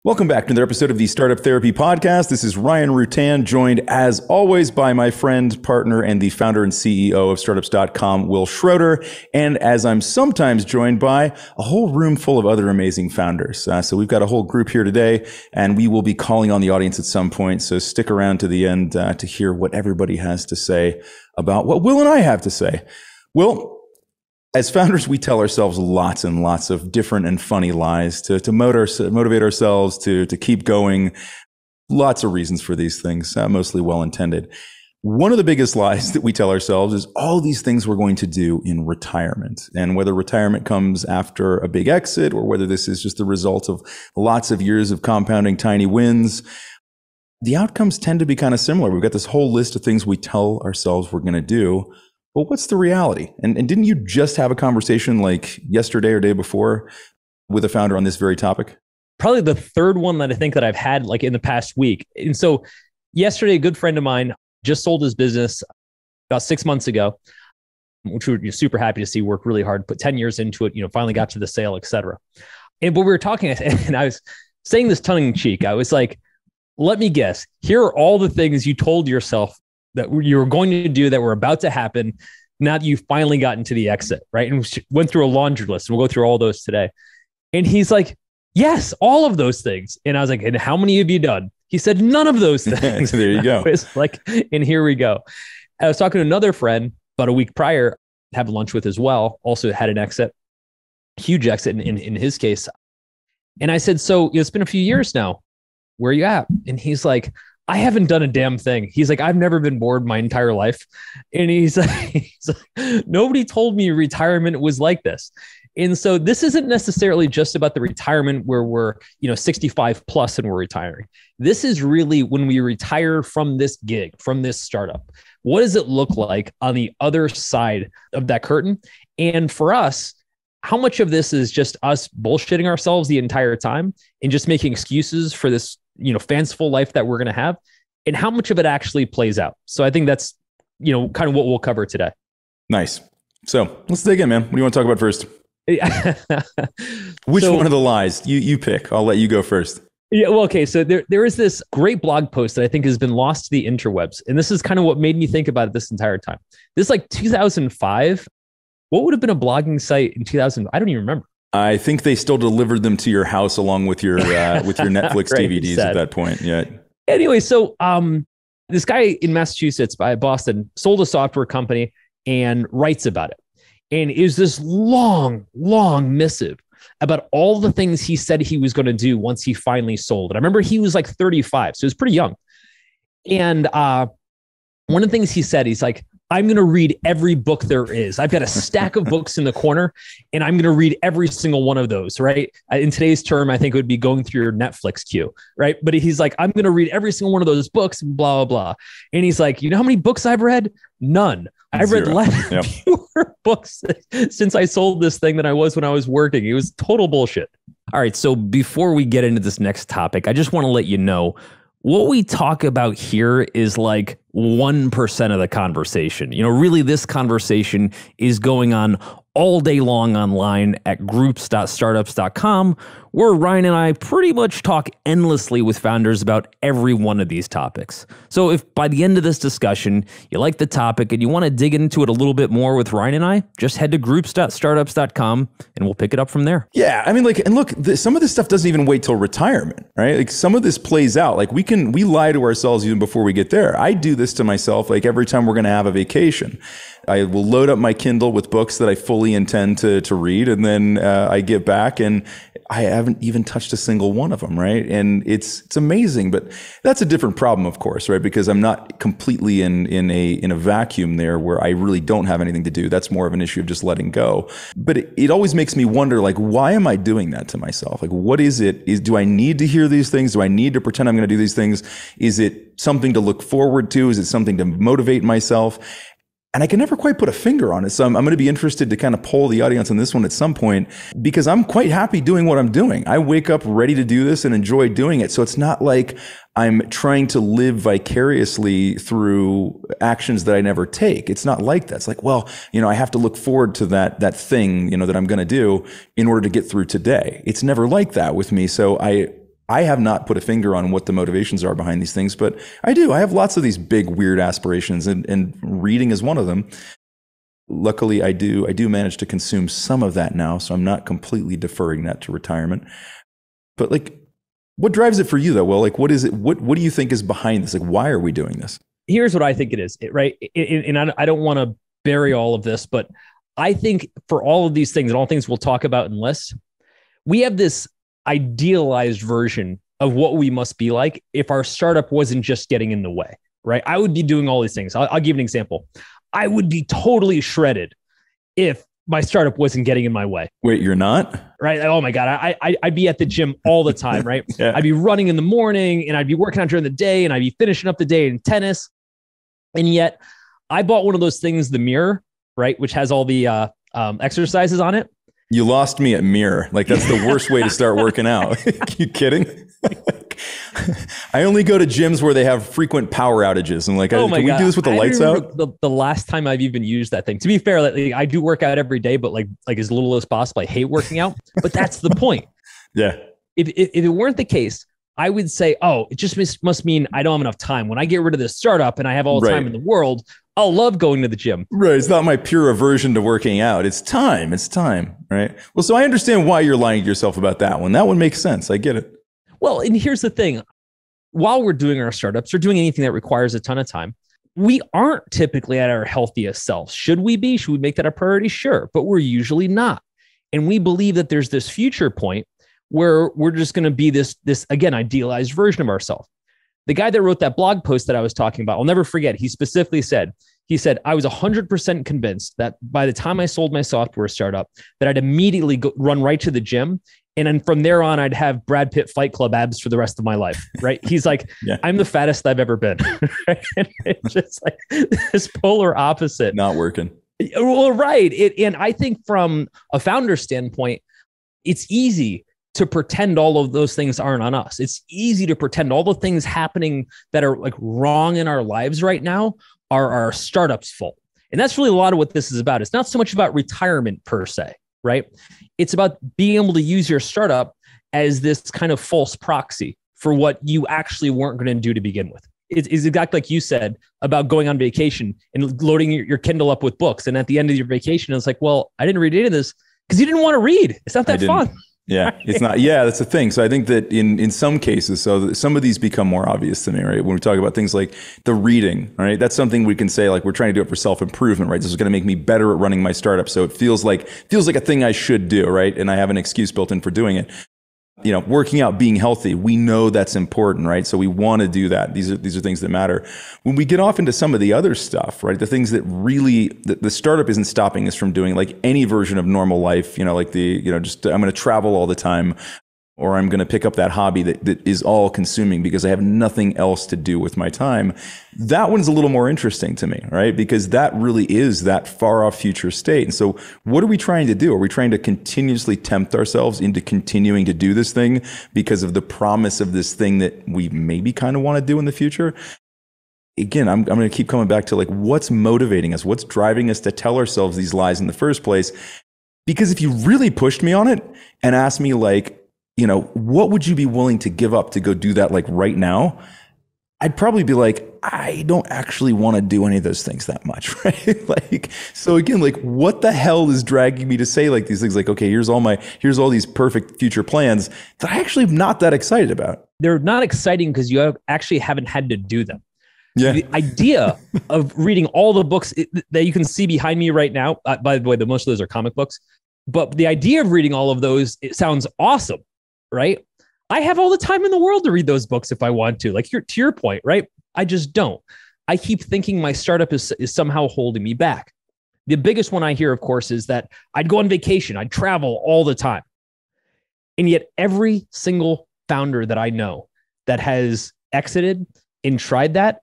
Welcome back to another episode of the Startup Therapy Podcast. This is Ryan Rutan, joined as always by my friend, partner, and the founder and CEO of startups.com, Wil Schroeder. And as I'm sometimes joined by a whole room full of other amazing founders. So we've got a whole group here today, and we will be calling on the audience at some point. So stick around to the end to hear what everybody has to say about what Wil and I have to say. Wil, as founders, we tell ourselves lots and lots of different and funny lies to motivate ourselves, to keep going. Lots of reasons for these things, mostly well-intended. One of the biggest lies that we tell ourselves is all these things we're going to do in retirement. And whether retirement comes after a big exit or whether this is just the result of lots of years of compounding tiny wins, the outcomes tend to be kind of similar. We've got this whole list of things we tell ourselves we're going to do. But what's the reality? And didn't you just have a conversation like yesterday or day before with a founder on this very topic? Probably the third one that I think that I've had like in the past week. And so yesterday, a good friend of mine just sold his business about 6 months ago, which we were super happy to see, work really hard, put 10 years into it, finally got to the sale, et cetera. And but we were talking and I was saying this tongue in cheek. I was like, let me guess, here are all the things you told yourself that you were going to do that were about to happen now that you finally got into the exit, right? And we went through a laundry list. We'll go through all those today. And he's like, yes, all of those things. And I was like, and how many have you done? He said, none of those things. There you go. I was like, and here we go. I was talking to another friend about a week prior, having lunch with as well, also had an exit, huge exit in his case. And I said, so it's been a few years now. Where are you at? And he's like, I haven't done a damn thing. He's like, I've never been bored my entire life. And he's like, nobody told me retirement was like this. And so this isn't necessarily just about the retirement where we're, 65 plus and we're retiring. This is really when we retire from this gig, from this startup. What does it look like on the other side of that curtain? And for us, how much of this is just us bullshitting ourselves the entire time and just making excuses for this fanciful life that we're going to have, and how much of it actually plays out. So I think that's, kind of what we'll cover today. Nice. So let's dig in, man. What do you want to talk about first? Which one of the lies? You pick. I'll let you go first. Yeah. Well, okay. So there is this great blog post that I think has been lost to the interwebs. And this is kind of what made me think about it this entire time. This is like 2005. What would have been a blogging site in 2000? I don't even remember. I think they still delivered them to your house along with your Netflix right, DVDs at that point. Yeah. Anyway, so this guy in Massachusetts by Boston sold a software company and writes about it. And it was this long, long missive about all the things he said he was going to do once he finally sold it. I remember he was like 35, so he was pretty young. And one of the things he said, he's like, I'm going to read every book there is. I've got a stack of books in the corner, and I'm going to read every single one of those, right? In today's term, I think it would be going through your Netflix queue, right? But he's like, I'm going to read every single one of those books, blah, blah, blah. And he's like, you know how many books I've read? None. I've read fewer books since I sold this thing than I was when I was working. It was total bullshit. All right, so before we get into this next topic, I just want to let you know, what we talk about here is like 1% of the conversation. Really this conversation is going on all day long online at groups.startups.com, where Ryan and I pretty much talk endlessly with founders about every one of these topics. So if by the end of this discussion, you like the topic and you want to dig into it a little bit more with Ryan and I, just head to groups.startups.com and we'll pick it up from there. Yeah. I mean, and look, some of this stuff doesn't even wait till retirement, right? Like some of this plays out. Like we lie to ourselves even before we get there. I do this to myself, like every time we're going to have a vacation. I will load up my Kindle with books that I fully intend to read. And then I get back and I haven't even touched a single one of them, right? And it's amazing, but that's a different problem, of course, right? Because I'm not completely in a vacuum there where I really don't have anything to do. That's more of an issue of just letting go. But it always makes me wonder, like, why am I doing that to myself? Like, what is it? Do I need to hear these things? Do I need to pretend I'm going to do these things? Is it something to look forward to? Is it something to motivate myself? And I can never quite put a finger on it. So I'm going to be interested to kind of poll the audience on this one at some point, because I'm quite happy doing what I'm doing. I wake up ready to do this and enjoy doing it. So it's not like I'm trying to live vicariously through actions that I never take. It's not like that. It's like, well, I have to look forward to that thing, that I'm going to do in order to get through today. It's never like that with me. So I have not put a finger on what the motivations are behind these things, but I do. I have lots of these big, weird aspirations, and reading is one of them. Luckily, I do manage to consume some of that now, so I'm not completely deferring that to retirement. But like, what drives it for you though? Well, like, what is it? What do you think is behind this? Like, why are we doing this? Here's what I think it is, right? And I don't want to bury all of this, but I think for all of these things and all things we'll talk about in lists, we have this idealized version of what we must be like if our startup wasn't just getting in the way, right? I would be doing all these things. I'll give an example. I would be totally shredded if my startup wasn't getting in my way. Wait, you're not? Right? Oh my God. I'd be at the gym all the time, right? Yeah. I'd be running in the morning and I'd be working out during the day and I'd be finishing up the day in tennis. And yet I bought one of those things, the mirror, right? Which has all the exercises on it. You lost me at mirror. Like, that's the worst way to start working out. You kidding? I only go to gyms where they have frequent power outages. I'm like, can we do this with the lights out? The last time I've even used that thing. To be fair, like, I do work out every day, but like as little as possible. I hate working out, but that's the point. Yeah. If it weren't the case, I would say, oh, it just must mean I don't have enough time. When I get rid of this startup and I have all the time in the world, I'll love going to the gym. Right. It's not my pure aversion to working out. It's time. It's time. Right. Well, so I understand why you're lying to yourself about that one. That one makes sense. I get it. Well, and here's the thing. While we're doing our startups or doing anything that requires a ton of time, we aren't typically at our healthiest selves. Should we be? Should we make that a priority? Sure. But we're usually not. And we believe that there's this future point where we're just going to be this, again, idealized version of ourselves. The guy that wrote that blog post that I was talking about, I'll never forget. He specifically said, I was 100% convinced that by the time I sold my software startup, that I'd immediately run right to the gym. And then from there on, I'd have Brad Pitt Fight Club abs for the rest of my life. Right. He's like, yeah. I'm the fattest I've ever been. And it's just like this polar opposite. Not working. Well, right. And I think from a founder standpoint, it's easy to pretend all of those things aren't on us. It's easy to pretend all the things happening that are like wrong in our lives right now are our startup's fault. And that's really a lot of what this is about. It's not so much about retirement per se, right? It's about being able to use your startup as this kind of false proxy for what you actually weren't going to do to begin with. It's exactly like you said about going on vacation and loading your Kindle up with books. And at the end of your vacation, it's like, well, I didn't read any of this because you didn't want to read. It's not that fun. Yeah, it's not. Yeah, that's the thing. So I think that in some cases, so some of these become more obvious to me, right? When we talk about things like the reading, right? That's something we can say, like, we're trying to do it for self-improvement, right? This is going to make me better at running my startup. So it feels like a thing I should do, right? And I have an excuse built in for doing it. You know, working out, being healthy, we know that's important, right? So we want to do that. These are things that matter. When we get off into some of the other stuff, right? The things that really, the startup isn't stopping us from doing, like any version of normal life, you know, like just I'm going to travel all the time, or I'm going to pick up that hobby that is all consuming because I have nothing else to do with my time. That one's a little more interesting to me, right? Because that really is that far off future state. And so what are we trying to do? Are we trying to continuously tempt ourselves into continuing to do this thing because of the promise of this thing that we maybe kind of want to do in the future? Again, I'm going to keep coming back to like, what's motivating us? What's driving us to tell ourselves these lies in the first place? Because if you really pushed me on it and asked me like, you know, what would you be willing to give up to go do that like right now? I'd probably be like, I don't actually want to do any of those things that much, right? Like, so again, like, what the hell is dragging me to say like these things like, okay, here's all these perfect future plans that I actually am not that excited about. They're not exciting because you actually haven't had to do them. Yeah. The idea of reading all the books that you can see behind me right now, by the way, most of those are comic books, but the idea of reading all of those, it sounds awesome. Right? I have all the time in the world to read those books if I want to. Like to your point, right? I just don't. I keep thinking my startup is somehow holding me back. The biggest one I hear, of course, is that I'd go on vacation. I'd travel all the time. And yet every single founder that I know that has exited and tried that,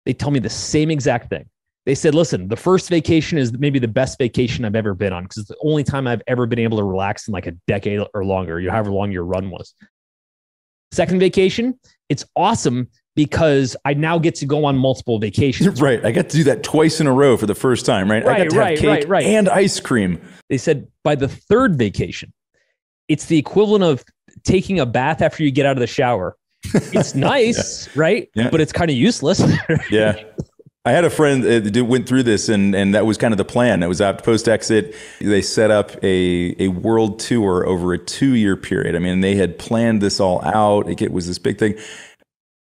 they tell me the same exact thing. They said, listen, the first vacation is maybe the best vacation I've ever been on because it's the only time I've ever been able to relax in like a decade or longer, however long your run was. Second vacation, it's awesome because I now get to go on multiple vacations. Right. I got to do that twice in a row for the first time, right? I got to have cake and ice cream. They said by the third vacation, it's the equivalent of taking a bath after you get out of the shower. It's nice, right? Yeah. But it's kind of useless. Yeah. I had a friend that went through this, and that was kind of the plan. It was after post-exit. They set up a world tour over a 2-year period. I mean, they had planned this all out. It was this big thing.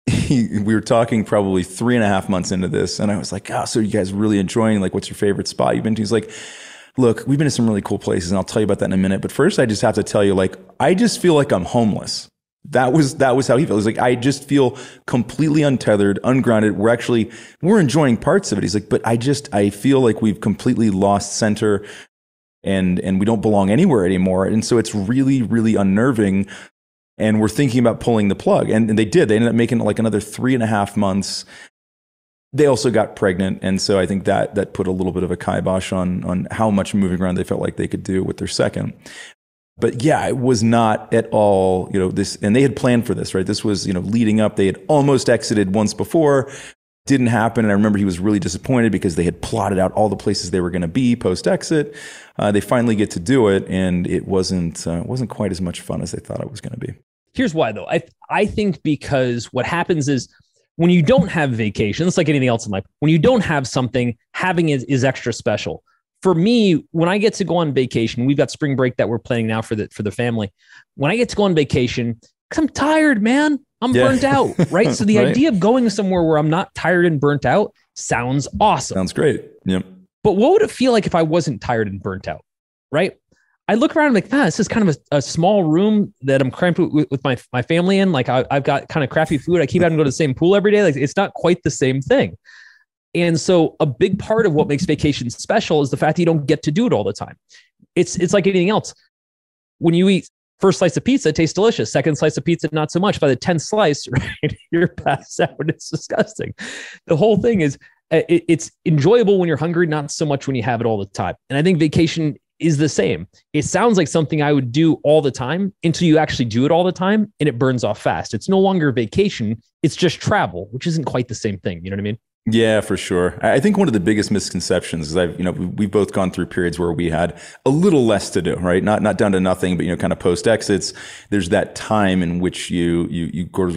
We were talking probably 3.5 months into this, and I was like, oh, so you guys really enjoying, like, what's your favorite spot you've been to? He's like, look, we've been to some really cool places, and I'll tell you about that in a minute. But first, I just have to tell you, like, I just feel like I'm homeless. That was how he felt. He's like, I just feel completely untethered, ungrounded. We're enjoying parts of it. He's like, but I feel like we've completely lost center and we don't belong anywhere anymore. And so it's really, really unnerving. And we're thinking about pulling the plug. And they did. They ended up making it like another 3.5 months. They also got pregnant. And so I think that put a little bit of a kibosh on how much moving around they felt like they could do with their second. But yeah, it was not at all, this, and they had planned for this, right? This was, leading up. They had almost exited once before, didn't happen. And I remember he was really disappointed because they had plotted out all the places they were going to be post-exit. They finally get to do it, and it wasn't quite as much fun as they thought it was going to be. Here's why, though. I think because what happens is when you don't have vacations, like anything else in life, when you don't have something, having it is extra special. For me, when I get to go on vacation, we've got spring break that we're planning now for the family. When I get to go on vacation, because I'm tired, man, I'm burnt out, right? So the right. idea of going somewhere where I'm not tired and burnt out sounds awesome. Sounds great. Yep. But what would it feel like if I wasn't tired and burnt out, right? I look around and I'm like, this is kind of a small room that I'm cramped with my family in. Like I've got kind of crappy food. I keep having to go to the same pool every day. Like it's not quite the same thing. And so a big part of what makes vacation special is the fact that you don't get to do it all the time. It's like anything else. When you eat first slice of pizza, it tastes delicious. Second slice of pizza, not so much. By the 10th slice, right, you're passed out. It's disgusting. The whole thing is it's enjoyable when you're hungry, not so much when you have it all the time. And I think vacation is the same. It sounds like something I would do all the time until you actually do it all the time, and it burns off fast. It's no longer vacation. It's just travel, which isn't quite the same thing. You know what I mean? Yeah, for sure. I think one of the biggest misconceptions is we've both gone through periods where we had a little less to do, right? Not down to nothing, but kind of post exits. There's that time in which you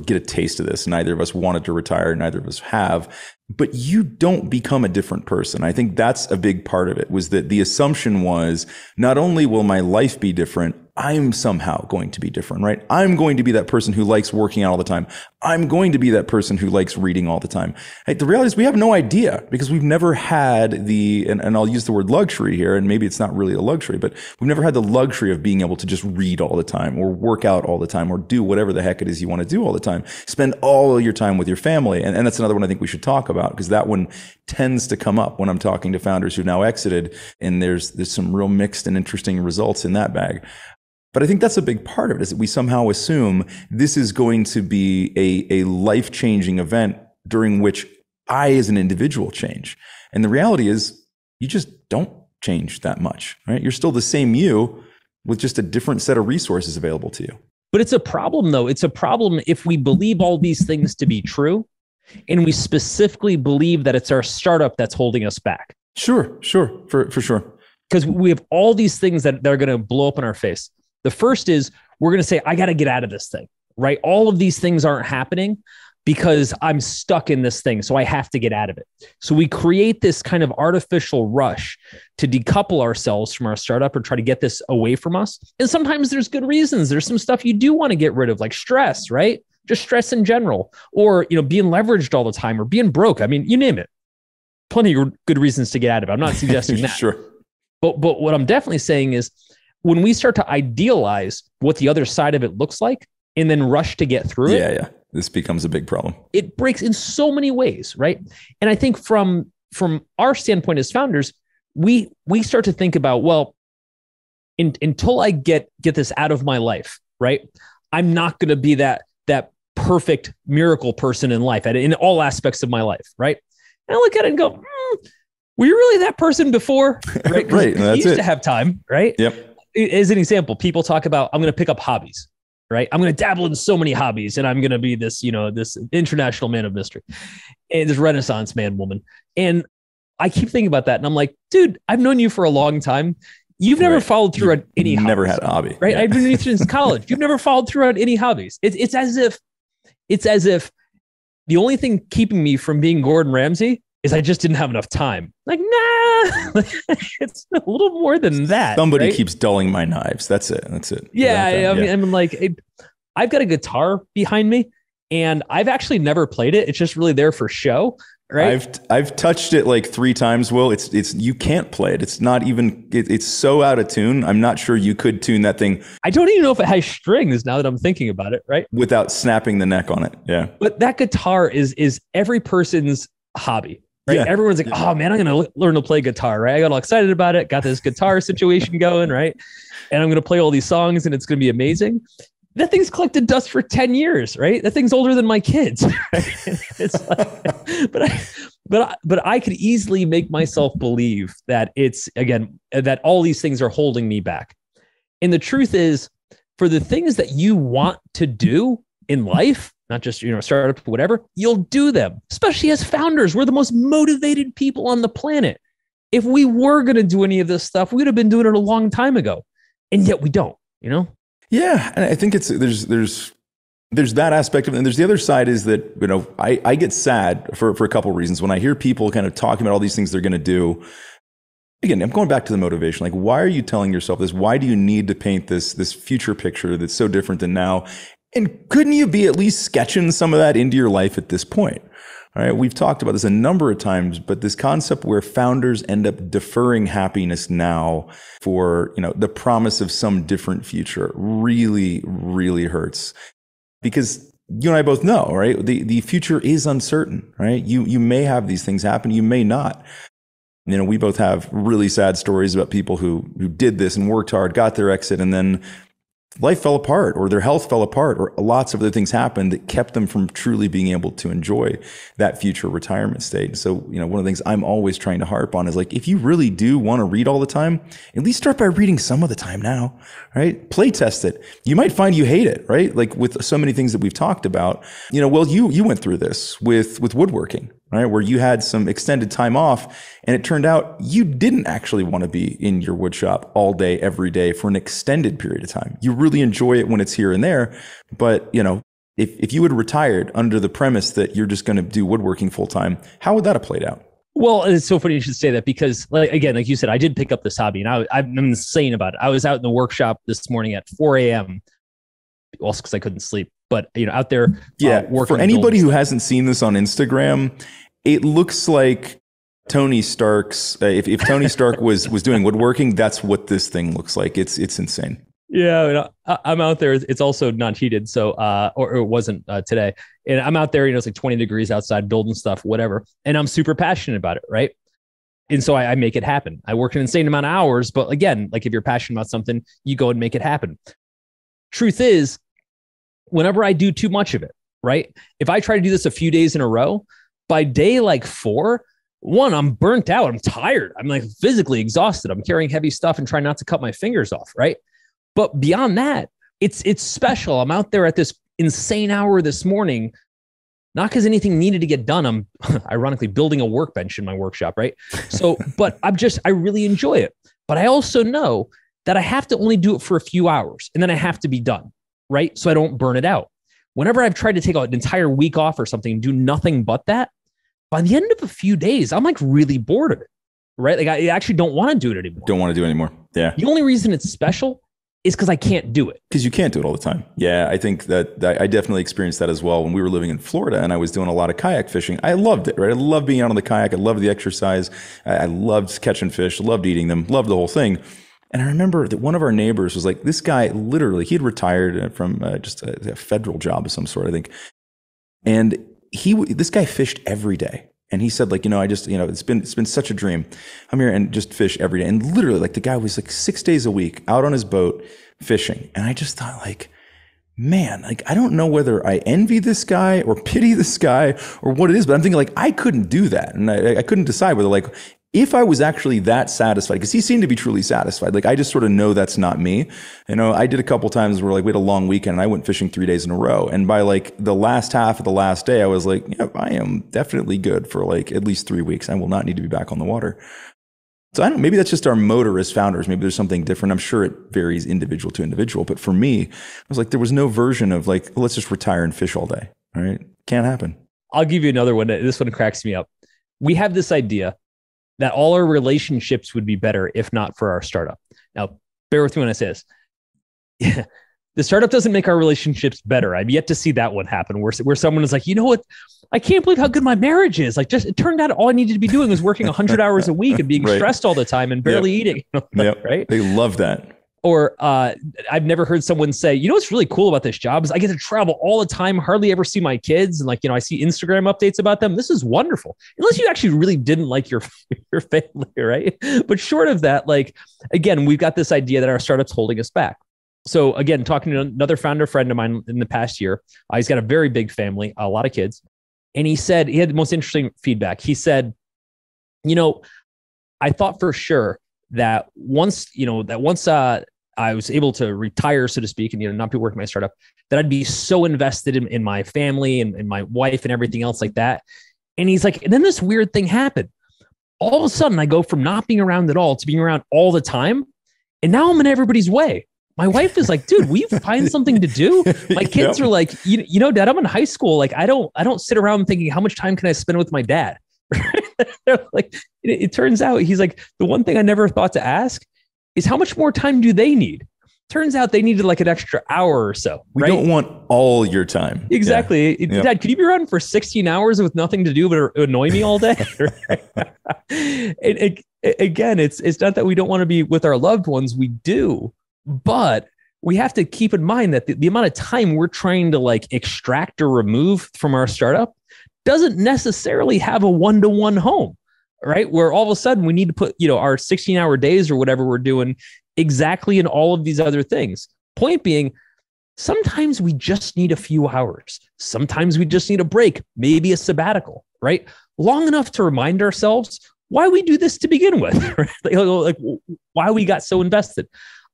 get a taste of this. Neither of us wanted to retire. Neither of us have. But you don't become a different person. I think that's a big part of it, was that the assumption was not only will my life be different, I'm somehow going to be different, right? I'm going to be that person who likes working out all the time. I'm going to be that person who likes reading all the time. The reality is we have no idea because we've never had and I'll use the word luxury here, and maybe it's not really a luxury, but we've never had the luxury of being able to just read all the time or work out all the time or do whatever the heck it is you want to do all the time. Spend all your time with your family. And that's another one I think we should talk about, because that one tends to come up when I'm talking to founders who've now exited, and there's some real mixed and interesting results in that bag. But I think that's a big part of it, is that we somehow assume this is going to be a life-changing event during which I as an individual change. And the reality is you just don't change that much, right? You're still the same you with just a different set of resources available to you. But it's a problem, though. It's a problem if we believe all these things to be true, and we specifically believe that it's our startup that's holding us back. Sure, for sure. Because we have all these things that are going to blow up in our face. The first is we're going to say, I got to get out of this thing, right? All of these things aren't happening because I'm stuck in this thing. So I have to get out of it. So we create this kind of artificial rush to decouple ourselves from our startup or try to get this away from us. And sometimes there's good reasons. There's some stuff you do want to get rid of, like stress, right? Just stress in general, or, being leveraged all the time, or being broke. I mean, you name it. Plenty of good reasons to get out of it. I'm not suggesting that. Sure. But what I'm definitely saying is, when we start to idealize what the other side of it looks like and then rush to get through it. Yeah. This becomes a big problem. It breaks in so many ways, right? And I think from our standpoint as founders, we start to think about, well, until I get this out of my life, right? I'm not going to be that perfect miracle person in life in all aspects of my life, right? And I look at it and go, were you really that person before? Right. Right. You used to have time, right? Yep. As an example, people talk about, I'm going to pick up hobbies, right? I'm going to dabble in so many hobbies, and I'm going to be this, this international man of mystery, and this Renaissance man woman. And I keep thinking about that, and I'm like, dude, I've known you for a long time. You've never followed through on any hobbies. Never had a hobby. Right? Yeah. I've been doing it since college. You've never followed through on any hobbies. It's as if the only thing keeping me from being Gordon Ramsay is I just didn't have enough time. Like, nah, it's a little more than that. Somebody right? keeps dulling my knives. That's it. Yeah. I'm like, I've got a guitar behind me and I've actually never played it. It's just really there for show. Right. I've touched it like 3 times, Will. It's you can't play it. It's not even it's so out of tune. I'm not sure you could tune that thing. I don't even know if it has strings now that I'm thinking about it, right? Without snapping the neck on it. Yeah. But that guitar is every person's hobby. Right. Yeah. Everyone's like, oh man, I'm going to learn to play guitar. Right. I got all excited about it. Got this guitar situation going. Right. And I'm going to play all these songs and it's going to be amazing. That thing's collected dust for 10 years, right? That thing's older than my kids. Right? It's like, but I could easily make myself believe that it's, again, that all these things are holding me back. And the truth is, for the things that you want to do in life, not just, startup, whatever, you'll do them, especially as founders. We're the most motivated people on the planet. If we were going to do any of this stuff, we'd have been doing it a long time ago. And yet we don't, Yeah, and I think there's that aspect of it. And there's the other side is that, I get sad for a couple of reasons. When I hear people kind of talking about all these things they're going to do, again, I'm going back to the motivation. Like, why are you telling yourself this? Why do you need to paint this future picture that's so different than now? And couldn't you be at least sketching some of that into your life at this point? All right, we've talked about this a number of times, but this concept where founders end up deferring happiness now for, the promise of some different future really, really hurts. Because you and I both know, right? The future is uncertain, right? You may have these things happen, you may not. We both have really sad stories about people who did this and worked hard, got their exit, and then life fell apart or their health fell apart or lots of other things happened that kept them from truly being able to enjoy that future retirement state. So, one of the things I'm always trying to harp on is like, if you really do want to read all the time, at least start by reading some of the time now, right? Play test it. You might find you hate it, right? Like with so many things that we've talked about, well, you went through this with woodworking, right? Where you had some extended time off and it turned out you didn't actually want to be in your wood shop all day, every day for an extended period of time. You really enjoy it when it's here and there. But, if you had retired under the premise that you're just going to do woodworking full time, how would that have played out? Well, it's so funny you should say that because, like you said, I did pick up this hobby and I'm insane about it. I was out in the workshop this morning at 4 a.m. also because I couldn't sleep. But out there, working. For anybody who hasn't seen this on Instagram, it looks like Tony Stark's. If Tony Stark was doing woodworking, that's what this thing looks like. It's insane. Yeah, I'm out there. It's also not heated, so or it wasn't today. And I'm out there. It's like 20 degrees outside, building stuff, whatever. And I'm super passionate about it, right? And so I make it happen. I work an insane amount of hours, but again, like if you're passionate about something, you go and make it happen. Truth is, whenever I do too much of it, right? If I try to do this a few days in a row, by day like 4, I'm burnt out. I'm tired. I'm like physically exhausted. I'm carrying heavy stuff and trying not to cut my fingers off, right? But beyond that, it's special. I'm out there at this insane hour this morning, not because anything needed to get done. I'm ironically building a workbench in my workshop, right? So, but I really enjoy it. But I also know that I have to only do it for a few hours and then I have to be done, right? So I don't burn it out. Whenever I've tried to take an entire week off or something and do nothing but that, by the end of a few days, I'm like really bored of it, right? Like I actually don't want to do it anymore. Don't want to do it anymore. Yeah. The only reason it's special is because I can't do it. Because you can't do it all the time. Yeah, I think that I definitely experienced that as well when we were living in Florida and I was doing a lot of kayak fishing. I loved it, right? I loved being out on the kayak. I loved the exercise. I loved catching fish, loved eating them, loved the whole thing. And I remember that one of our neighbors was like, this guy literally, he had retired from just a federal job of some sort, I think. And this guy fished every day. And he said, like, I just, it's been such a dream. I'm here and just fish every day. And literally, like, the guy was like 6 days a week out on his boat fishing. And I just thought, like, man, like, I don't know whether I envy this guy or pity this guy or what it is, but I'm thinking, like, I couldn't do that. And I couldn't decide whether, like, if I was actually that satisfied, because he seemed to be truly satisfied. Like, I just sort of know that's not me. I did a couple times where like we had a long weekend and I went fishing 3 days in a row. And by like the last half of the last day, I was like, yeah, I am definitely good for like at least 3 weeks. I will not need to be back on the water. So I don't, maybe that's just our motor as founders. Maybe there's something different. I'm sure it varies individual to individual. But for me, I was like, there was no version of like, let's just retire and fish all day. All right. Can't happen. I'll give you another one. This one cracks me up. We have this idea that all our relationships would be better if not for our startup. Now, bear with me when I say this. Yeah, the startup doesn't make our relationships better. I've yet to see that one happen where someone is like, you know what? I can't believe how good my marriage is. Like, just it turned out all I needed to be doing was working 100 hours a week and being Right. stressed all the time and barely eating. Yep. Right? They love that. Or I've never heard someone say, you know what's really cool about this job is I get to travel all the time, hardly ever see my kids. And like, you know, I see Instagram updates about them. This is wonderful. Unless you actually really didn't like your family, right? But short of that, like, again, we've got this idea that our startup's holding us back. So again, talking to another founder friend of mine in the past year, he's got a very big family, a lot of kids. And he said, he had the most interesting feedback. He said, you know, I thought for sure that once I was able to retire, so to speak, and, you know, not be working my startup, that I'd be so invested in my family and my wife and everything else like that. And he's like, and then this weird thing happened. All of a sudden I go from not being around at all to being around all the time. And now I'm in everybody's way. My wife is like, dude, we find something to do. My kids are like, you know, Dad, I'm in high school. Like, I don't sit around thinking how much time can I spend with my dad? Like, it turns out he's like, the one thing I never thought to ask is how much more time do they need? Turns out they needed like an extra hour or so. We right? don't want all your time. Exactly. Yeah. Dad, could you be around for 16 hours with nothing to do but annoy me all day? Again, it's not that we don't want to be with our loved ones. We do. But we have to keep in mind that the amount of time we're trying to like extract or remove from our startup doesn't necessarily have a one-to-one home, right? Where all of a sudden we need to put, you know, our 16-hour days or whatever we're doing exactly in all of these other things. Point being, sometimes we just need a few hours. Sometimes we just need a break, maybe a sabbatical, right? Long enough to remind ourselves why we do this to begin with, right? Like why we got so invested.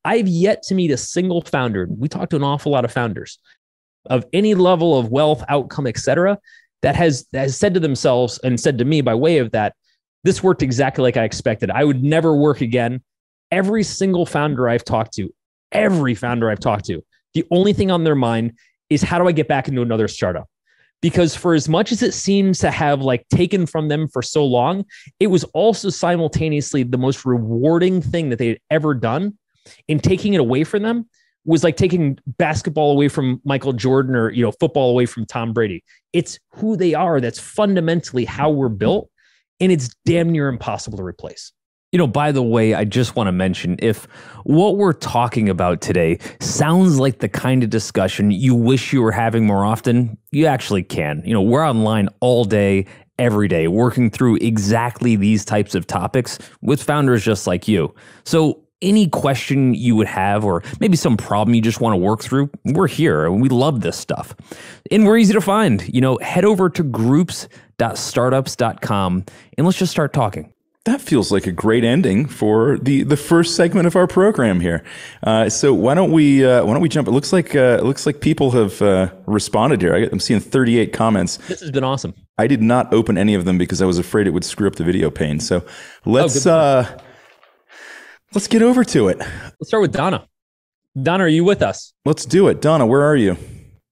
I've yet to meet a single founder. We talk to an awful lot of founders of any level of wealth, outcome, et cetera, that has said to themselves and said to me by way of that, this worked exactly like I expected. I would never work again. Every single founder I've talked to, the only thing on their mind is how do I get back into another startup? Because for as much as it seems to have like taken from them for so long, it was also simultaneously the most rewarding thing that they had ever done. And taking it away from them was like taking basketball away from Michael Jordan or, you know, football away from Tom Brady. It's who they are. That's fundamentally how we're built. And it's damn near impossible to replace. You know, by the way, I just want to mention, if what we're talking about today sounds like the kind of discussion you wish you were having more often, you actually can. You know, we're online all day, every day, working through exactly these types of topics with founders just like you. So any question you would have, or maybe some problem you just want to work through, we're here and we love this stuff. And we're easy to find. You know, head over to groups.startups.com and let's just start talking. That feels like a great ending for the first segment of our program here. So why don't we jump? It looks like people have responded here. I'm seeing 38 comments. This has been awesome. I did not open any of them because I was afraid it would screw up the video pane. So let's get over to it. Let's start with Donna. Donna, are you with us? Let's do it. Donna, where are you?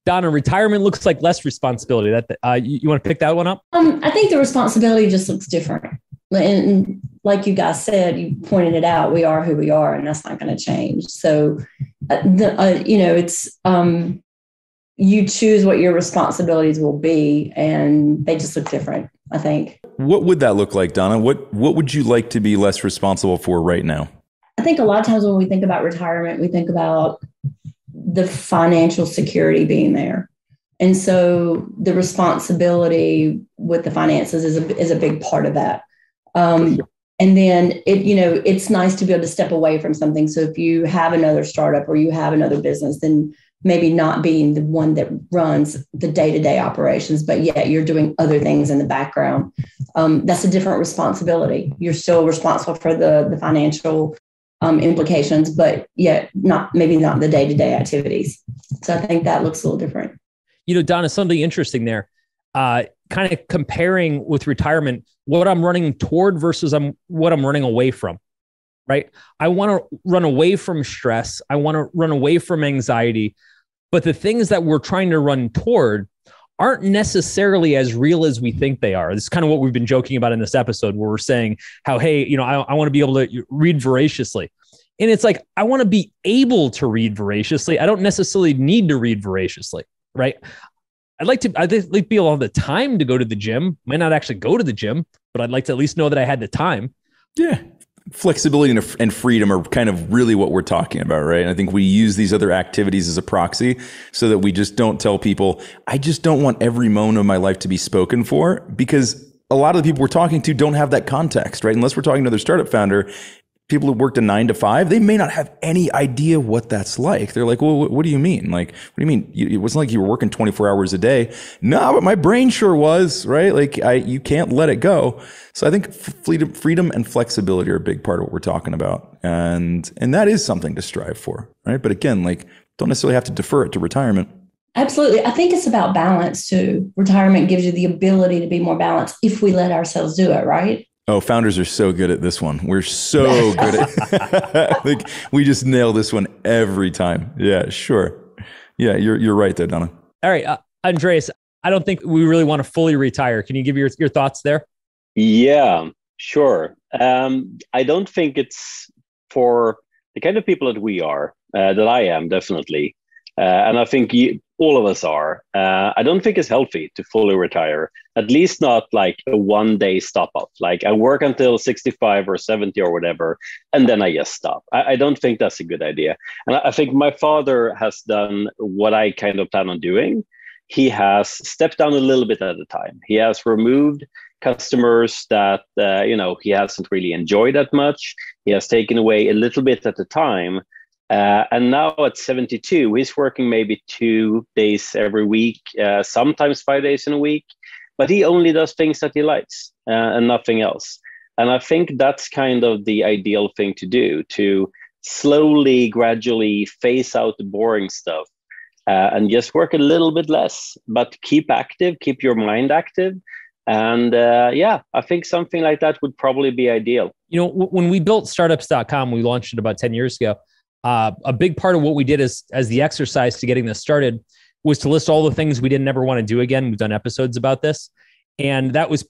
Donna, retirement looks like less responsibility. You want to pick that one up? I think the responsibility just looks different. And like you guys said, you pointed it out, we are who we are, and that's not going to change. So, it's you choose what your responsibilities will be, and they just look different, I think. What would that look like, Donna? What would you like to be less responsible for right now? I think a lot of times when we think about retirement, we think about the financial security being there. And so the responsibility with the finances is a big part of that. And then it's nice to be able to step away from something. So if you have another startup or you have another business, then maybe not being the one that runs the day-to-day operations, but yet you're doing other things in the background. That's a different responsibility. You're still responsible for the financial implications, but yet not the day-to-day activities. So I think that looks a little different. You know, Donna, something interesting there. kind of comparing with retirement, what I'm running toward versus what I'm running away from, right? I want to run away from stress. I want to run away from anxiety. But the things that we're trying to run toward aren't necessarily as real as we think they are. This is kind of what we've been joking about in this episode, where we're saying how, hey, I want to be able to read voraciously. And it's like, I want to be able to read voraciously. I don't necessarily need to read voraciously, right? I'd like to be able to have the time to go to the gym. Might not actually go to the gym, but I'd like to at least know that I had the time. Yeah. Flexibility and freedom are kind of really what we're talking about, right? And I think we use these other activities as a proxy so that we just don't tell people, I just don't want every moment of my life to be spoken for, because a lot of the people we're talking to don't have that context, right? Unless we're talking to another startup founder, people who worked a 9 to 5, they may not have any idea what that's like. They're like, well, what do you mean? Like, what do you mean? It wasn't like you were working 24 hours a day. No, but my brain sure was, right? Like you can't let it go. So I think freedom and flexibility are a big part of what we're talking about. And that is something to strive for, right? But again, like, don't necessarily have to defer it to retirement. Absolutely. I think it's about balance too. Retirement gives you the ability to be more balanced if we let ourselves do it, right? Oh, founders are so good at this one. We're so good at like we just nail this one every time. Yeah, sure. Yeah, you're right there, Donna. All right, Andreas, I don't think we really want to fully retire. Can you give your thoughts there? Yeah, sure. I don't think it's for the kind of people that we are, that I am definitely. And I think all of us are. I don't think it's healthy to fully retire, at least not like a one-day stop-up. Like I work until 65 or 70 or whatever, and then I just stop. I don't think that's a good idea. And I think my father has done what I kind of plan on doing. He has stepped down a little bit at a time. He has removed customers that he hasn't really enjoyed that much. He has taken away a little bit at a time. And now at 72, he's working maybe 2 days every week, sometimes 5 days in a week, but he only does things that he likes and nothing else. And I think that's kind of the ideal thing to do, to slowly, gradually phase out the boring stuff and just work a little bit less, but keep active, keep your mind active. And I think something like that would probably be ideal. When we built startups.com, we launched it about 10 years ago. A big part of what we did as the exercise to getting this started was to list all the things we didn't ever want to do again. We've done episodes about this. And that was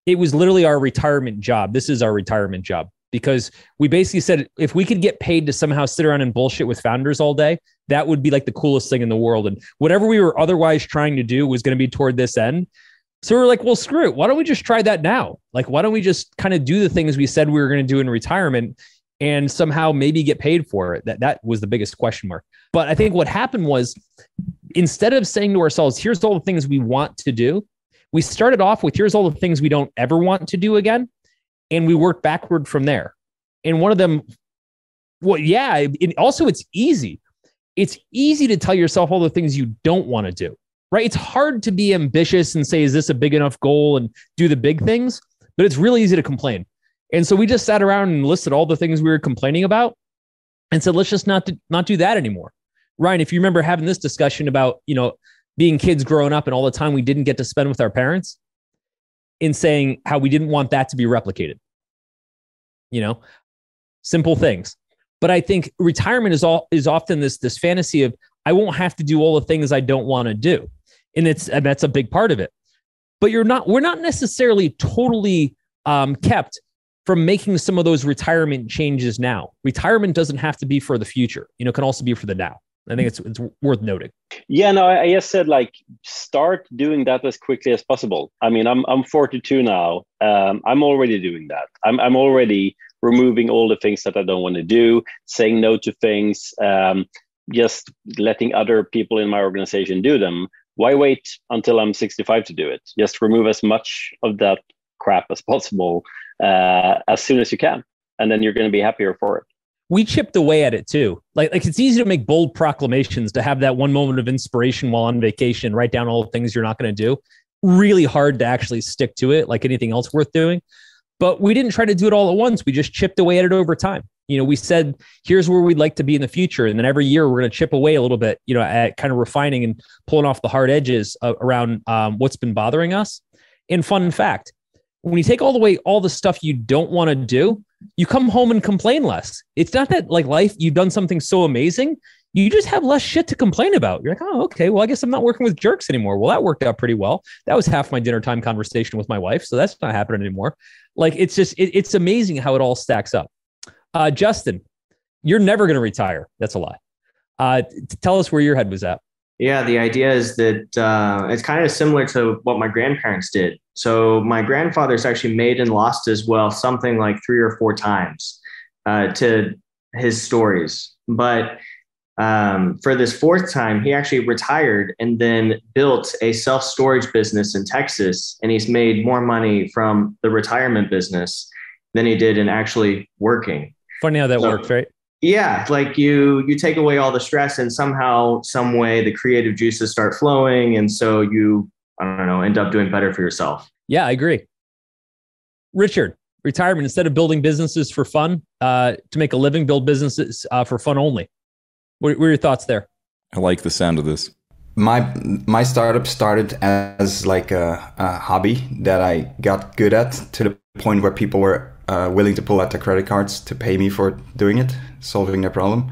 it was literally our retirement job. This is our retirement job, because we basically said, if we could get paid to somehow sit around and bullshit with founders all day, that would be like the coolest thing in the world. And whatever we were otherwise trying to do was going to be toward this end. So we're like, well, screw it. Why don't we just try that now? Like, why don't we just kind of do the things we said we were going to do in retirement and somehow maybe get paid for it? That was the biggest question mark. But I think what happened was, instead of saying to ourselves, here's all the things we want to do, we started off with, here's all the things we don't ever want to do again. And we worked backward from there. And one of them, it's easy. It's easy to tell yourself all the things you don't want to do, right? It's hard to be ambitious and say, is this a big enough goal, and do the big things, but it's really easy to complain. And so we just sat around and listed all the things we were complaining about and said, let's just not do that anymore. Ryan, if you remember having this discussion about, being kids growing up and all the time we didn't get to spend with our parents, in saying how we didn't want that to be replicated, simple things. But I think retirement is often this fantasy of, I won't have to do all the things I don't want to do. And that's a big part of it. But we're not necessarily totally kept from making some of those retirement changes now. Retirement doesn't have to be for the future, can also be for the now. I think it's worth noting. Yeah, no, I just said, start doing that as quickly as possible. I mean, I'm 42 now. I'm already doing that. I'm already removing all the things that I don't want to do, saying no to things, just letting other people in my organization do them. Why wait until I'm 65 to do it? Just remove as much of that crap as possible as soon as you can. And then you're going to be happier for it. We chipped away at it too. Like it's easy to make bold proclamations, to have that one moment of inspiration while on vacation, write down all the things you're not going to do. Really hard to actually stick to it, like anything else worth doing. But we didn't try to do it all at once. We just chipped away at it over time. We said, here's where we'd like to be in the future. And then every year we're going to chip away a little bit, at kind of refining and pulling off the hard edges around what's been bothering us. And fun fact, when you take all the stuff you don't want to do, you come home and complain less. It's not that like life, you've done something so amazing. You just have less shit to complain about. You're like, oh, okay, well, I guess I'm not working with jerks anymore. Well, that worked out pretty well. That was half my dinner time conversation with my wife. So that's not happening anymore. Like, it's just, it's amazing how it all stacks up. Justin, you're never going to retire. That's a lie. Tell us where your head was at. Yeah, the idea is that it's kind of similar to what my grandparents did. So my grandfather's actually made and lost his wealth something like 3 or 4 times to his stories. But for this 4th time, he actually retired and then built a self-storage business in Texas. And he's made more money from the retirement business than he did in actually working. Funny how that works, right? Yeah, like you take away all the stress and somehow, some way, the creative juices start flowing. And so you, I don't know, end up doing better for yourself. Yeah, I agree. Richard, retirement, instead of building businesses for fun, to make a living, build businesses for fun only. What are your thoughts there? I like the sound of this. My startup started as like a hobby that I got good at, to the point where people were willing to pull out their credit cards to pay me for doing it, solving their problem.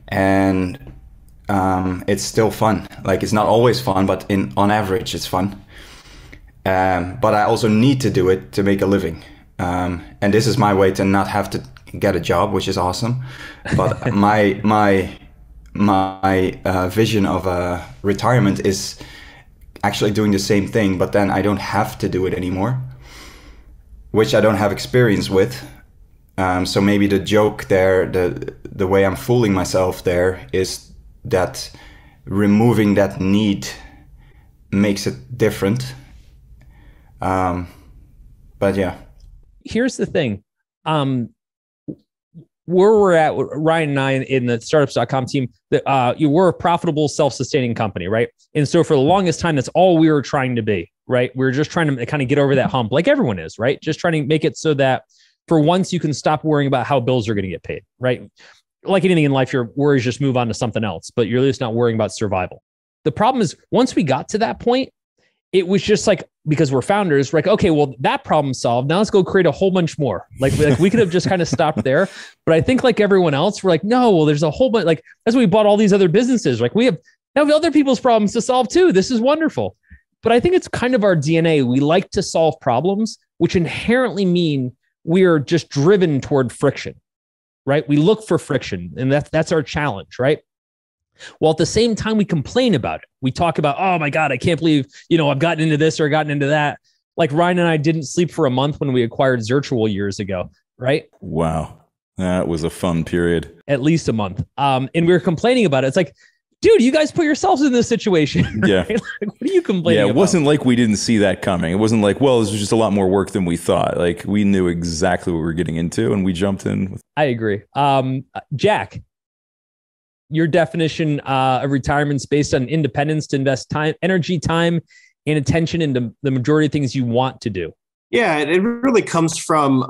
And it's still fun. Like, it's not always fun, but on average, it's fun. But I also need to do it to make a living. And this is my way to not have to get a job, which is awesome. But my vision of retirement is actually doing the same thing, but then I don't have to do it anymore, which I don't have experience with. So maybe the joke there, the way I'm fooling myself there, is that removing that need makes it different. But yeah. Here's the thing. Where we're at, Ryan and I in the startups.com team, you were a profitable, self-sustaining company, right? And so for the longest time, that's all we were trying to be, right? We were just trying to kind of get over that hump, like everyone is, right? Just trying to make it so that for once you can stop worrying about how bills are going to get paid, right? Like anything in life, your worries just move on to something else, but you're just not worrying about survival. The problem is, once we got to that point, it was just like, because we're founders, like, okay, well, that problem solved. Now let's go create a whole bunch more. Like we could have just kind of stopped there. But I think like everyone else, we're like, no, well, there's a whole bunch. Like, that's why we bought all these other businesses. Like, we have other people's problems to solve too. This is wonderful. But I think it's kind of our DNA. We like to solve problems, which inherently mean we're just driven toward friction, right? We look for friction, and that's our challenge, right? Well, at the same time, we complain about it. We talk about, oh my God, I can't believe, I've gotten into this or gotten into that. Like Ryan and I didn't sleep for a month when we acquired Zirtual years ago, right? Wow. That was a fun period. At least a month. And we were complaining about it. It's like, dude, you guys put yourselves in this situation. Right? Yeah. Like, what are you complaining about? Yeah, it wasn't like we didn't see that coming. It wasn't like, well, this was just a lot more work than we thought. Like, we knew exactly what we were getting into and we jumped in. I agree. Jack, your definition of retirement is based on independence to invest time, energy, time, and attention into the majority of things you want to do. Yeah, it really comes from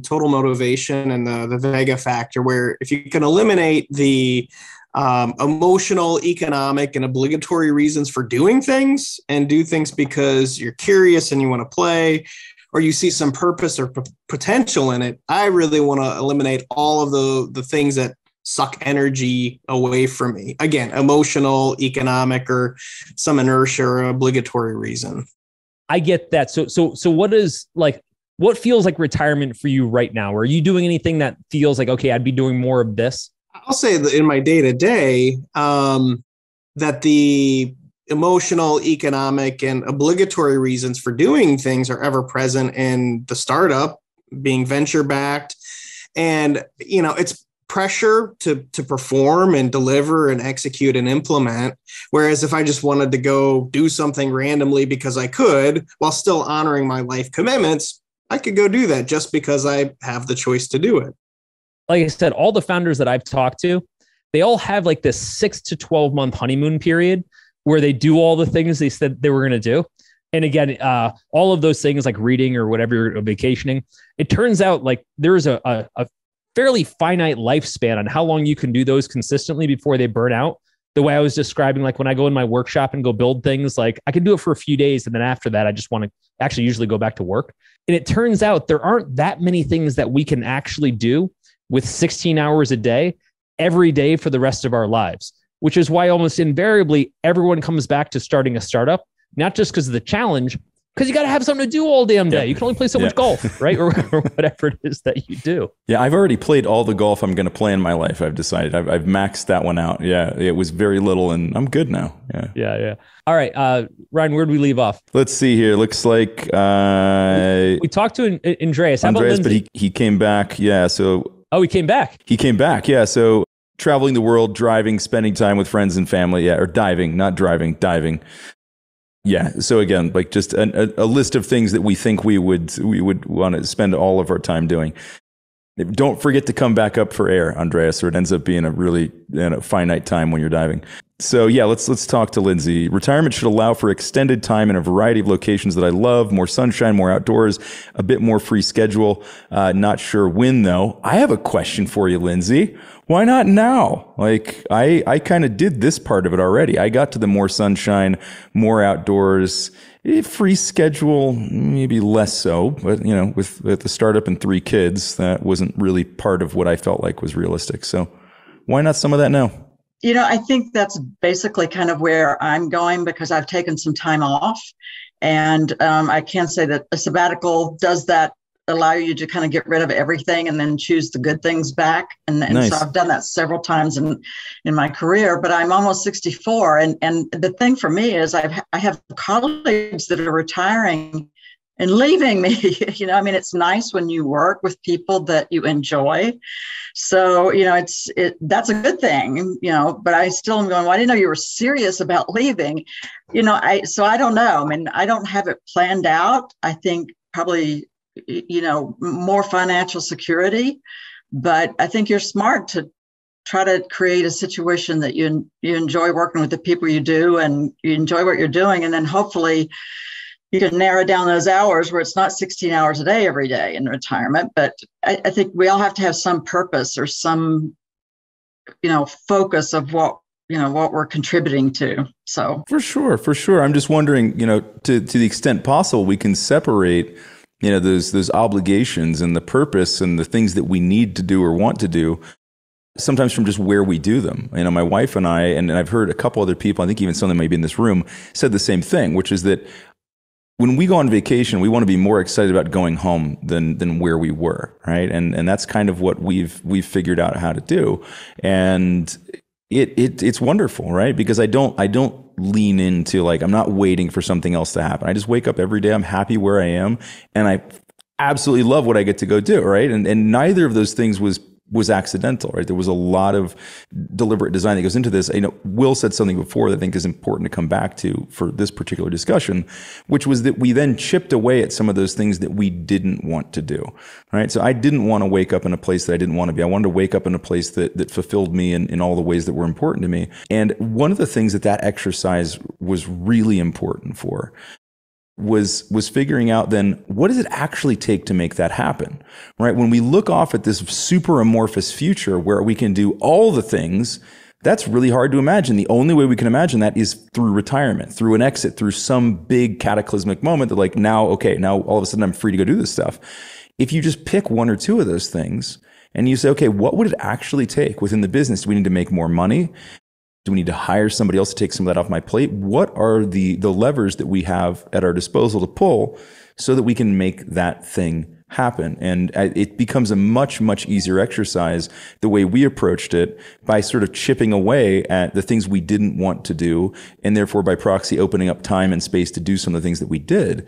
total motivation and the Vega factor, where if you can eliminate the emotional, economic, and obligatory reasons for doing things, and do things because you're curious and you want to play, or you see some purpose or potential in it, I really want to eliminate all of the things that suck energy away from me. Again, emotional, economic, or some inertia or obligatory reason. I get that. So what feels like retirement for you right now? Are you doing anything that feels like, okay, I'd be doing more of this? I'll say that in my day-to-day, that the emotional, economic, and obligatory reasons for doing things are ever present in the startup, being venture-backed. And, it's pressure to perform and deliver and execute and implement. Whereas if I just wanted to go do something randomly because I could, while still honoring my life commitments, I could go do that just because I have the choice to do it. Like I said, all the founders that I've talked to, they all have like this 6 to 12 month honeymoon period where they do all the things they said they were going to do. And again, all of those things like reading or whatever, or vacationing, it turns out like there's a fairly finite lifespan on how long you can do those consistently before they burn out. The way I was describing, like when I go in my workshop and go build things, like I can do it for a few days. And then after that, I just want to actually usually go back to work. And it turns out there aren't that many things that we can actually do with 16 hours a day, every day for the rest of our lives, which is why almost invariably everyone comes back to starting a startup, not just because of the challenge, because you got to have something to do all damn day. You can only play so much golf, right? or whatever it is that you do. Yeah, I've already played all the golf I'm going to play in my life. I've decided. I've maxed that one out. Yeah, it was very little, and I'm good now. Yeah. All right, Ryan, where'd we leave off? Let's see here. Looks like we talked to Andreas. How about Lindsey? But he came back. Yeah, so... Oh, he came back? He came back, yeah. So traveling the world, driving, spending time with friends and family. Yeah, or diving, not driving, diving. Yeah. So again, like just a list of things that we think we would want to spend all of our time doing. Don't forget to come back up for air, Andreas, or it ends up being a really finite time when you're diving. So yeah, let's talk to Lindsey. Retirement should allow for extended time in a variety of locations that I love, more sunshine, more outdoors, a bit more free schedule. Not sure when though. I have a question for you, Lindsey. Why not now? Like I kind of did this part of it already. I got to the more sunshine, more outdoors, free schedule, maybe less so, but with the startup and 3 kids, that wasn't really part of what I felt like was realistic. So why not some of that now? I think that's basically kind of where I'm going because I've taken some time off. And I can say that a sabbatical does that allow you to kind of get rid of everything and then choose the good things back. And nice. So I've done that several times in my career, but I'm almost 64. And the thing for me is I have colleagues that are retiring and leaving me. It's nice when you work with people that you enjoy. So, that's a good thing, but I still am going, well, I didn't know you were serious about leaving, so I don't know. I don't have it planned out. I think probably, more financial security, but I think you're smart to try to create a situation that you enjoy working with the people you do and you enjoy what you're doing. And then hopefully you can narrow down those hours where it's not 16 hours a day every day in retirement. But I think we all have to have some purpose or some, focus of what we're contributing to. So for sure. I'm just wondering, to the extent possible, we can separate, those obligations and the purpose and the things that we need to do or want to do sometimes from just where we do them. My wife and I, and I've heard a couple other people, I think even some of them maybe in this room, said the same thing, which is that when we go on vacation, we want to be more excited about going home than where we were, right? And that's kind of what we've figured out how to do, and it's wonderful, right? Because I don't lean into I'm not waiting for something else to happen. I just wake up every day. I'm happy where I am, and I absolutely love what I get to go do, right? And neither of those things was accidental, right? There was a lot of deliberate design that goes into this. Wil said something before that I think is important to come back to for this particular discussion, which was that we then chipped away at some of those things that we didn't want to do, right? So I didn't want to wake up in a place that I didn't want to be. I wanted to wake up in a place that fulfilled me in all the ways that were important to me. And one of the things that exercise was really important for was figuring out then what does it actually take to make that happen, right? When we look off at this super amorphous future where we can do all the things, that's really hard to imagine. The only way we can imagine that is through retirement, through an exit, through some big cataclysmic moment that now all of a sudden I'm free to go do this stuff. If you just pick one or two of those things and you say, okay, what would it actually take within the business? Do we need to make more money? Do we need to hire somebody else to take some of that off my plate? What are the levers that we have at our disposal to pull so that we can make that thing happen? And it becomes a much, much easier exercise the way we approached it by sort of chipping away at the things we didn't want to do, and therefore by proxy opening up time and space to do some of the things that we did.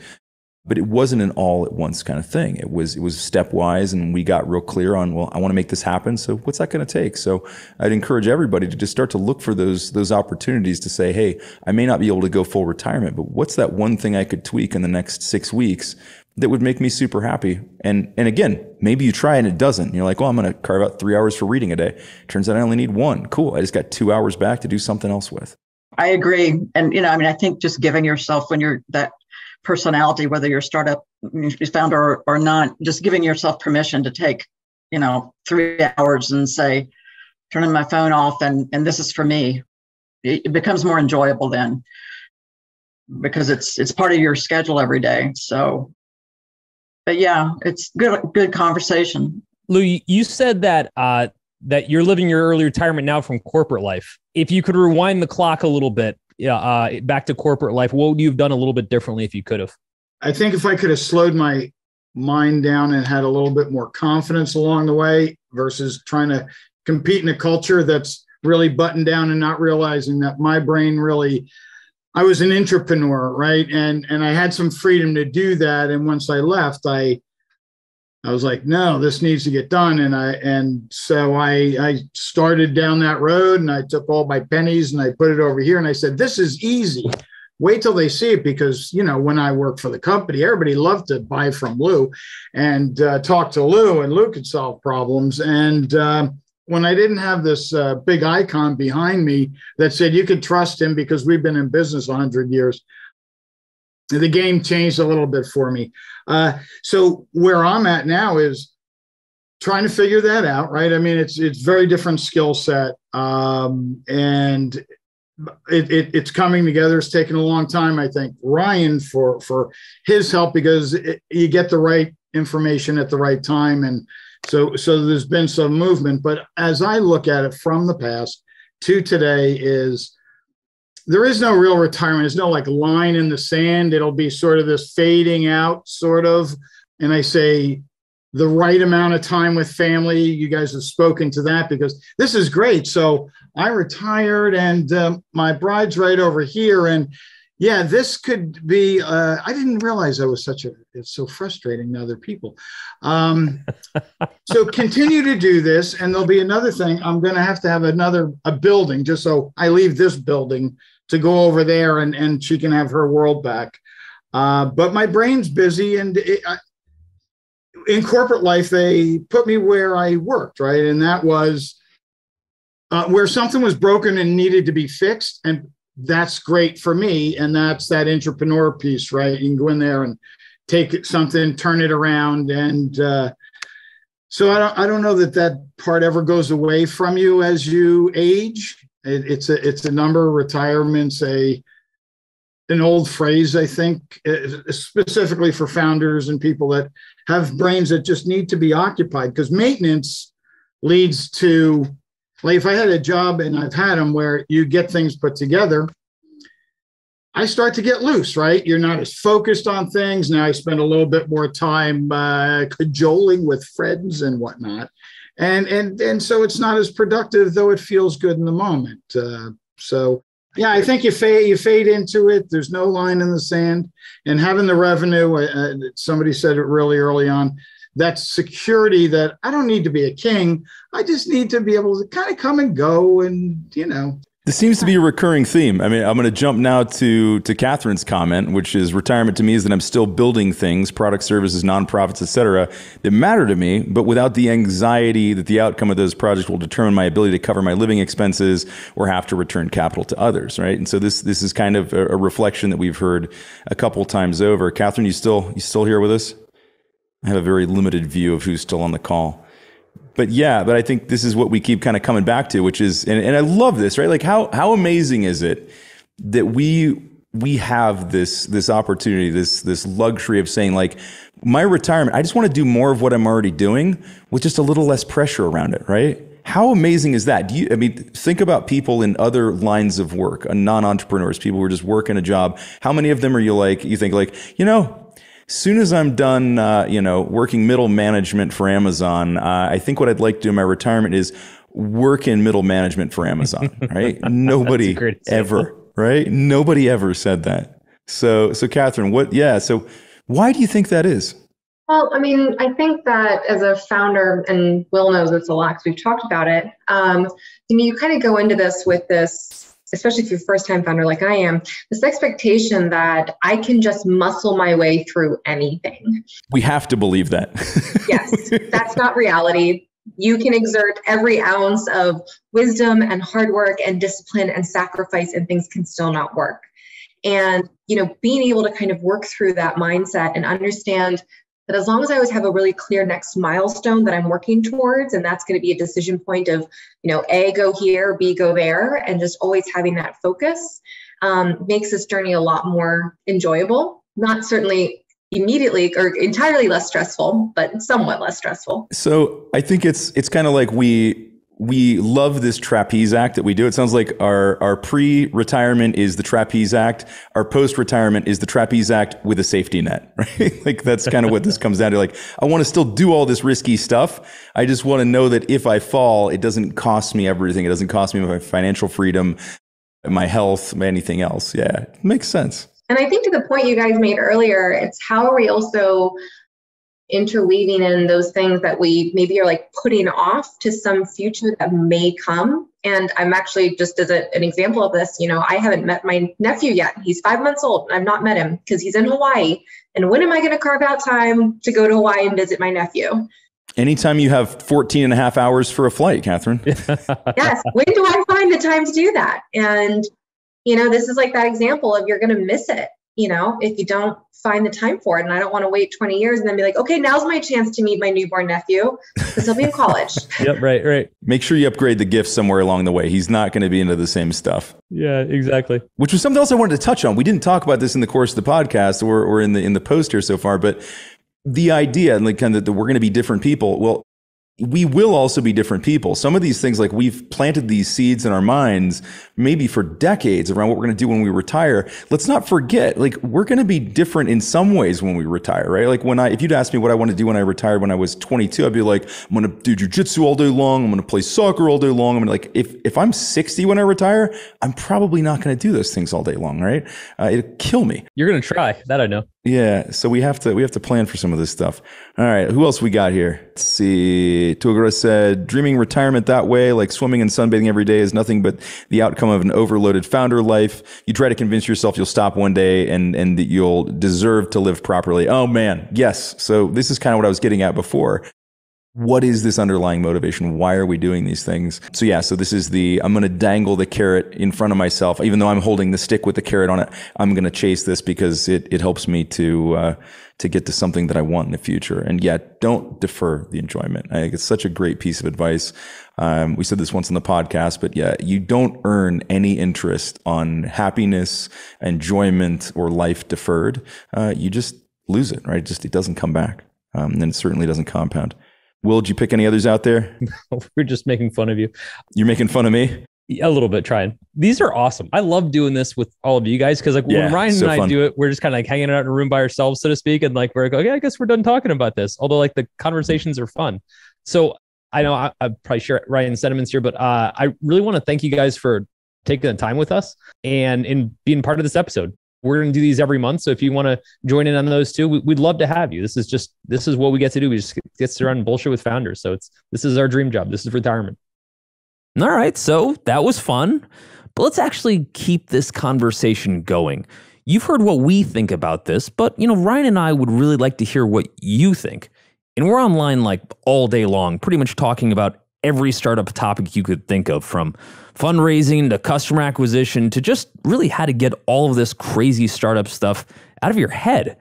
But it wasn't an all at once kind of thing. It was stepwise, and we got real clear on, well, I want to make this happen. So what's that going to take? So I'd encourage everybody to just start to look for those opportunities to say, hey, I may not be able to go full retirement, but what's that one thing I could tweak in the next 6 weeks that would make me super happy? And again, maybe you try and it doesn't. You're like, well, I'm going to carve out 3 hours for reading a day. Turns out I only need 1. Cool. I just got 2 hours back to do something else with. I agree. And, I think just giving yourself, when you're that personality, whether you're a startup founder or not, just giving yourself permission to take 3 hours and say, turning my phone off and this is for me. It becomes more enjoyable then because it's part of your schedule every day. So, but yeah, it's good conversation. Lou, you said that that you're living your early retirement now from corporate life. If you could rewind the clock a little bit, back to corporate life, what would you have done a little bit differently if you could have? I think if I could have slowed my mind down and had a little bit more confidence along the way versus trying to compete in a culture that's really buttoned down and not realizing that my brain really, I was an entrepreneur, right? And I had some freedom to do that. And once I left, I was like, no, this needs to get done. And so I started down that road and I took all my pennies and I put it over here and I said, this is easy. Wait till they see it, because, when I worked for the company, everybody loved to buy from Lou and talk to Lou, and Lou could solve problems. And when I didn't have this big icon behind me that said you could trust him because we've been in business 100 years, the game changed a little bit for me. So where I'm at now is trying to figure that out, right? I mean, it's very different skill set, and it's coming together. It's taken a long time. I thank Ryan for his help, because you get the right information at the right time, and so there's been some movement. But as I look at it from the past to today, is there is no real retirement. There's no like line in the sand. It'll be sort of this fading out sort of. And I say the right amount of time with family. You guys have spoken to that, because this is great. So I retired and my bride's right over here. And yeah, this could be, I didn't realize I was it's so frustrating to other people. So continue to do this. And there'll be another thing. I'm going to have a building, just so I leave this building to go over there and she can have her world back. But my brain's busy, and in corporate life, they put me where I worked, right? And that was where something was broken and needed to be fixed. And that's great for me. And that's that entrepreneur piece, right? You can go in there and take something, turn it around. And so I don't know that part ever goes away from you as you age. It's a number. Retirement's an old phrase, I think, specifically for founders and people that have brains that just need to be occupied, because maintenance leads to, like, if I had a job, and I've had them, where you get things put together, I start to get loose, right? You're not as focused on things. Now I spend a little bit more time cajoling with friends and whatnot. And so it's not as productive, though it feels good in the moment. So yeah, I think you fade into it. There's no line in the sand, and having the revenue. Somebody said it really early on. That's security that I don't need to be a king. I just need to be able to kind of come and go, and This seems to be a recurring theme. I mean, I'm going to jump now to Kathryn's comment, which is retirement to me is that I'm still building things, products, services, nonprofits, et cetera, that matter to me, but without the anxiety that the outcome of those projects will determine my ability to cover my living expenses or have to return capital to others, right? And so this is kind of a reflection that we've heard a couple times over. Kathryn, you still here with us? I have a very limited view of who's still on the call. But I think this is what we keep kind of coming back to, which is, and I love this, right? Like how amazing is it that we have this opportunity, this luxury of saying, like, my retirement, I just want to do more of what I'm already doing with just a little less pressure around it, right? How amazing is that? Think about people in other lines of work, non-entrepreneurs, people who are just working a job. How many of them are you think like, as soon as I'm done, working middle management for Amazon, I think what I'd like to do in my retirement is work in middle management for Amazon, right? Nobody ever, right? Nobody ever said that. So Kathryn, so why do you think that is? Well, I mean, I think that as a founder, and Wil knows this a lot because we've talked about it, you kind of go into this with this, especially if you're a first-time founder like I am, this expectation that I can just muscle my way through anything. We have to believe that. Yes, that's not reality. You can exert every ounce of wisdom and hard work and discipline and sacrifice, and things can still not work. And, being able to kind of work through that mindset and understand But as long as I always have a really clear next milestone that I'm working towards, and that's going to be a decision point of, A, go here, B, go there, and just always having that focus makes this journey a lot more enjoyable. Not certainly immediately or entirely less stressful, but somewhat less stressful. So I think it's kind of like we love this trapeze act that we do. It sounds like our pre-retirement is the trapeze act. Our post-retirement is the trapeze act with a safety net, right? Like that's kind of what this comes down to. Like, I want to still do all this risky stuff. I just want to know that if I fall, it doesn't cost me everything. It doesn't cost me my financial freedom, my health, anything else. Yeah, it makes sense. And I think to the point you guys made earlier, it's how are we also interweaving in those things that we maybe are like putting off to some future that may come. And I'm actually, just as an example of this, I haven't met my nephew yet. He's 5 months old and I've not met him because he's in Hawaii. And when am I going to carve out time to go to Hawaii and visit my nephew? Anytime you have 14 and a half hours for a flight, Kathryn. Yes. When do I find the time to do that? And, this is like that example of you're going to miss it, if you don't find the time for it. And I don't want to wait 20 years and then be like, okay, now's my chance to meet my newborn nephew because he'll be in college. Yep, right. Make sure you upgrade the gift somewhere along the way. He's not going to be into the same stuff. Yeah, exactly. Which was something else I wanted to touch on. We didn't talk about this in the course of the podcast or in the post here so far, but the idea and like kind of that we're going to be different people. Well, we will also be different people. Some of these things, like we've planted these seeds in our minds, maybe for decades around what we're going to do when we retire. Let's not forget, like we're going to be different in some ways when we retire, right? Like if you'd ask me what I want to do when I retired when I was 22, I'd be like, I'm going to do jujitsu all day long. I'm going to play soccer all day long. I'm going to if I'm 60 when I retire, I'm probably not going to do those things all day long, right? It'll kill me. You're going to try that. I know. Yeah, so we have to plan for some of this stuff. All right, who else we got here? Let's see. Tugura said, dreaming retirement that way, like swimming and sunbathing every day, is nothing but the outcome of an overloaded founder life. You try to convince yourself you'll stop one day and that you'll deserve to live properly. Oh man, yes. So this is kind of what I was getting at before. What is this underlying motivation? Why are we doing these things? So yeah, so this is I'm going to dangle the carrot in front of myself. Even though I'm holding the stick with the carrot on it, I'm going to chase this because it helps me to get to something that I want in the future. And yet, don't defer the enjoyment. I think it's such a great piece of advice. We said this once on the podcast, but yeah, you don't earn any interest on happiness, enjoyment, or life deferred. You just lose it, right? It doesn't come back. And it certainly doesn't compound. Will, did you pick any others out there? We're just making fun of you. You're making fun of me? A little bit, trying. These are awesome. I love doing this with all of you guys because when Ryan and I do it, we're just kind of like hanging out in a room by ourselves, so to speak. And like, we're like, okay, I guess we're done talking about this. Although like the conversations are fun. So I know I'm probably share Ryan's sentiments here, but I really want to thank you guys for taking the time with us and in being part of this episode. We're going to do these every month. So if you want to join in on those too, we'd love to have you. This is what we get to do. We just get to sit around and bullshit with founders. So this is our dream job. This is retirement. All right. So that was fun, but let's actually keep this conversation going. You've heard what we think about this, but Ryan and I would really like to hear what you think. And we're online like all day long, pretty much talking about every startup topic you could think of, from fundraising to customer acquisition to just really how to get all of this crazy startup stuff out of your head.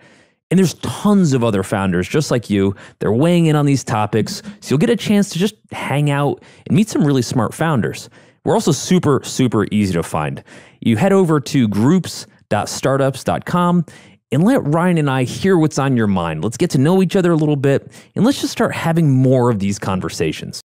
And there's tons of other founders just like you. They're weighing in on these topics, so you'll get a chance to just hang out and meet some really smart founders. We're also super, super easy to find. You head over to groups.startups.com and let Ryan and I hear what's on your mind. Let's get to know each other a little bit, and let's just start having more of these conversations.